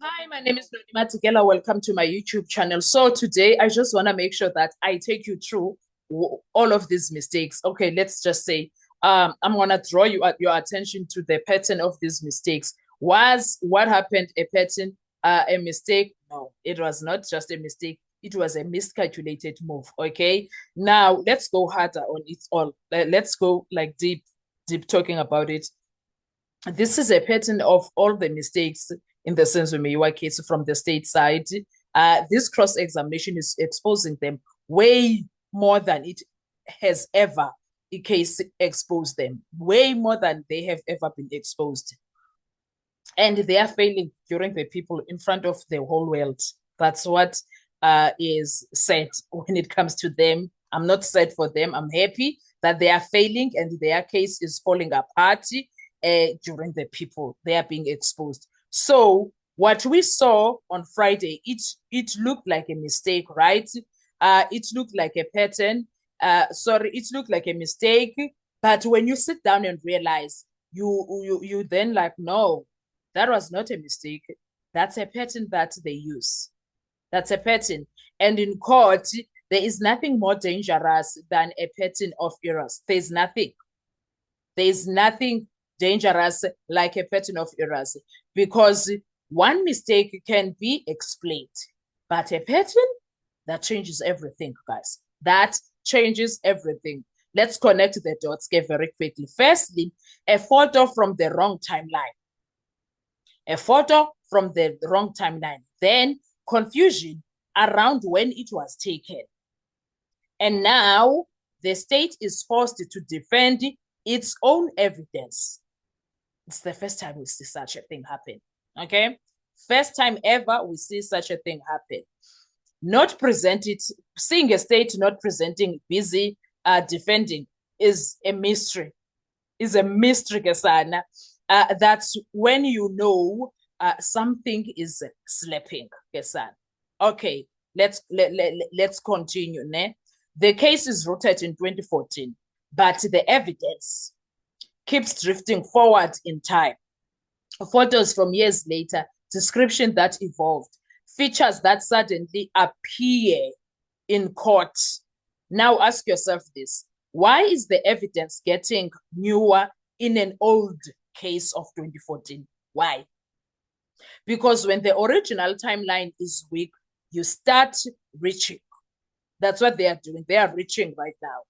Hi, my name is Nonima Tigela. Welcome to my YouTube channel. So today I just want to make sure that I take you through all of these mistakes. Okay, let's just say I'm going to draw your attention to the pattern of these mistakes. Was what happened a pattern, a mistake? No, it was not just a mistake. It was a miscalculated move. Okay, now let's go harder on it all. Let's go like deep talking about it. This is a pattern of all the mistakes in the Senzo case from the state side. This cross-examination is exposing them way more than it has ever in case exposed them, way more than they have ever been exposed. And they are failing during the people in front of the whole world. That's what is said when it comes to them. I'm not sad for them. I'm happy that they are failing and their case is falling apart during the people. They are being exposed. So what we saw on Friday, it looked like a mistake, right? It looked like a pattern. It looked like a mistake. But when you sit down and realize, you then like, no, that was not a mistake. That's a pattern that they use. That's a pattern. And in court, there is nothing more dangerous than a pattern of errors. There's nothing. There's nothing dangerous like a pattern of errors because one mistake can be explained, but a pattern that changes everything, guys. That changes everything. Let's connect the dots very quickly. Firstly, a photo from the wrong timeline. A photo from the wrong timeline. Then confusion around when it was taken. And now the state is forced to defend its own evidence. It's the first time we see such a thing happen. Okay? First time ever we see such a thing happen. Not presented, seeing a state not presenting, busy defending is a mystery. Is a mystery, Kesana. That's when you know something is slipping, Kesana. Okay, let's continue. Ne? The case is rooted in 2014, but the evidence keeps drifting forward in time. Photos from years later, description that evolved, features that suddenly appear in court. Now ask yourself this. Why is the evidence getting newer in an old case of 2014? Why? Because when the original timeline is weak, you start reaching. That's what they are doing. They are reaching right now.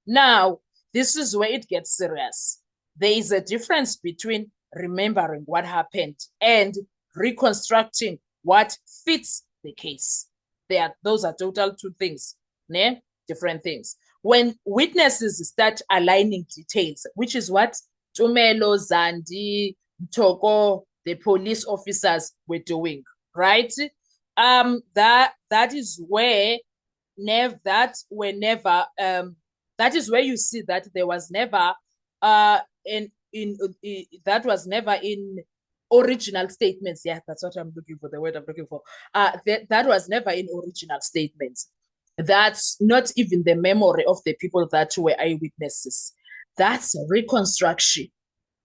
Now, this is where it gets serious. There is a difference between remembering what happened and reconstructing what fits the case. Those are total two things, né? Different things. When witnesses start aligning details, which is what Tumelo, Zandi, Toko, the police officers were doing, right? That is where that is where you see that there was never in that was never in original statements. Yeah, that's what I'm looking for, the word I'm looking for. That was never in original statements. That's not even the memory of the people that were eyewitnesses. That's reconstruction.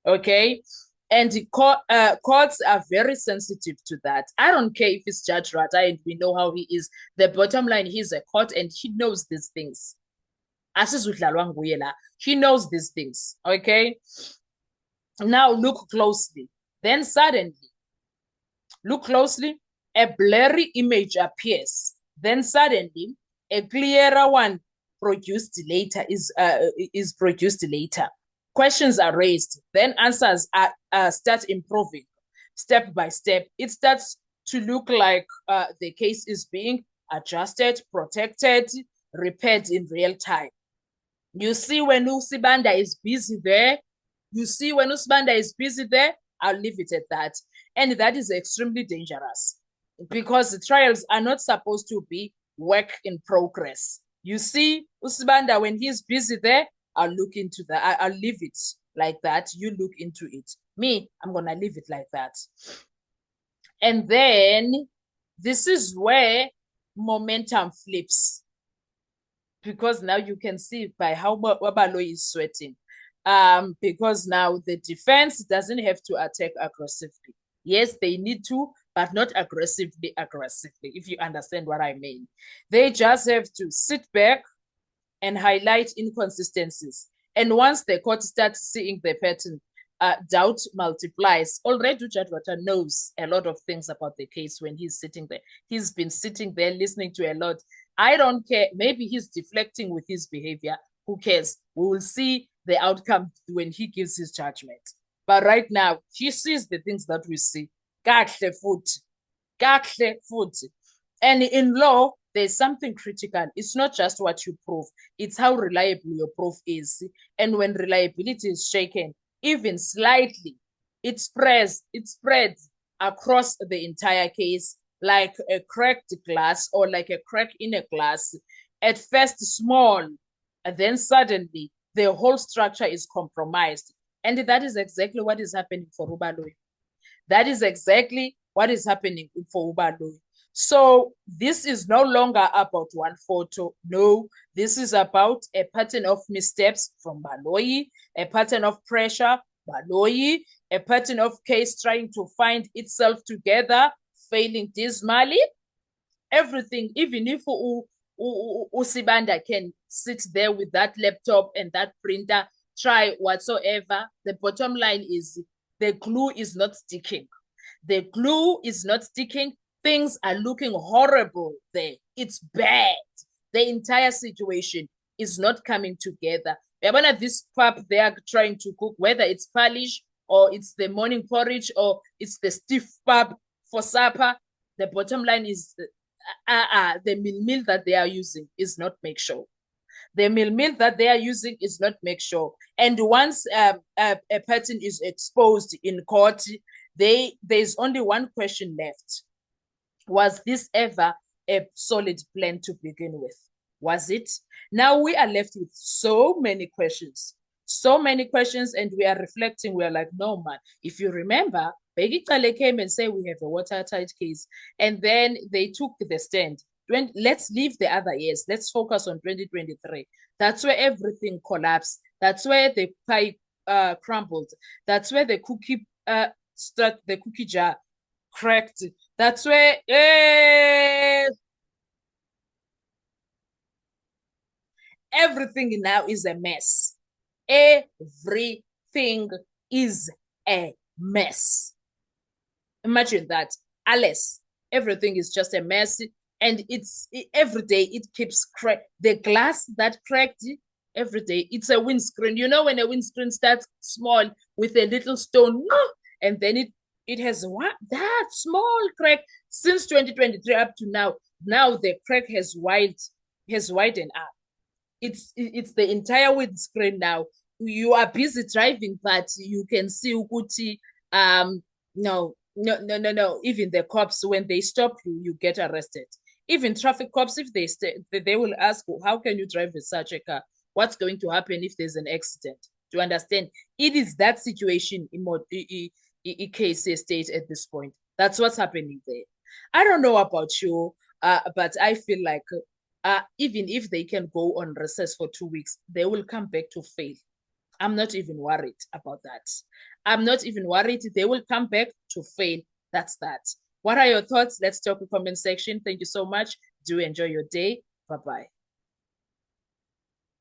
Okay. And courts are very sensitive to that. I don't care if it's Judge Rata and we know how he is. The bottom line, he's a court and he knows these things. He knows these things. Okay. Now look closely. Then suddenly, look closely, a blurry image appears. Then suddenly, a clearer one is produced later. Questions are raised, then answers start improving step by step. It starts to look like the case is being adjusted, protected, repaired in real time. You see when Usibanda is busy there. You see when Usibanda is busy there, I'll leave it at that. And that is extremely dangerous because the trials are not supposed to be work in progress. You see Usibanda, when he's busy there, I'll look into that. I'll leave it like that. You look into it. Me, I'm going to leave it like that. And then this is where momentum flips because now you can see by how Wabalo is sweating. Because now the defense doesn't have to attack aggressively. Yes, they need to, but not aggressively, if you understand what I mean. They just have to sit back and highlight inconsistencies. And once the court starts seeing the pattern, doubt multiplies. Already Jadwata knows a lot of things about the case when he's sitting there. He's been sitting there listening to a lot. I don't care. Maybe he's deflecting with his behavior. Who cares? We will see the outcome when he gives his judgment. But right now, he sees the things that we see. Kahle futhi. And in law, there's something critical. It's not just what you prove, it's how reliable your proof is. And when reliability is shaken, even slightly, it spreads across the entire case like a cracked glass or like a crack in a glass. At first small, and then suddenly the whole structure is compromised. And that is exactly what is happening for Ubaloyi. That is exactly what is happening for Ubaloyi. So this is no longer about one photo. No, this is about a pattern of missteps from Baloyi, a pattern of pressure, Baloyi, a pattern of case trying to find itself together, failing dismally. Everything, even if Usibanda can sit there with that laptop and that printer, try whatsoever, the bottom line is the glue is not sticking. The glue is not sticking. Things are looking horrible there. It's bad. The entire situation is not coming together. This pap they are trying to cook, whether it's polish or it's the morning porridge or it's the stiff pap for supper, the bottom line is the meal that they are using is not make sure. The meal that they are using is not make sure. And once a pattern is exposed in court, there's only one question left. Was this ever a solid plan to begin with? Was it? Now we are left with so many questions, and we are reflecting. We are like, no, man. If you remember, Bheki Cele came and said we have a watertight case, and then they took the stand. Let's leave the other years. Let's focus on 2023. That's where everything collapsed. That's where the pie crumbled. That's where the cookie jar cracked. That's where everything now is a mess. Everything is a mess. Imagine that. Alice, everything is just a mess. And every day it keeps crack. The glass that cracked every day, it's a windscreen. You know, when a windscreen starts small with a little stone, and then it has that small crack since 2023 up to now. Now the crack has widened up. It's the entire windscreen now. You are busy driving, but you can see Uguti. No. Even the cops, when they stop you, you get arrested. Even traffic cops, if they will ask, how can you drive with such a car? What's going to happen if there's an accident? Do you understand? It is that situation in KC state at this point. That's what's happening there. I don't know about you, but I feel like even if they can go on recess for 2 weeks, they will come back to fail. I'm not even worried about that. I'm not even worried. They will come back to fail. That's that. What are your thoughts? Let's talk in the comment section. Thank you so much. Do enjoy your day. Bye-bye.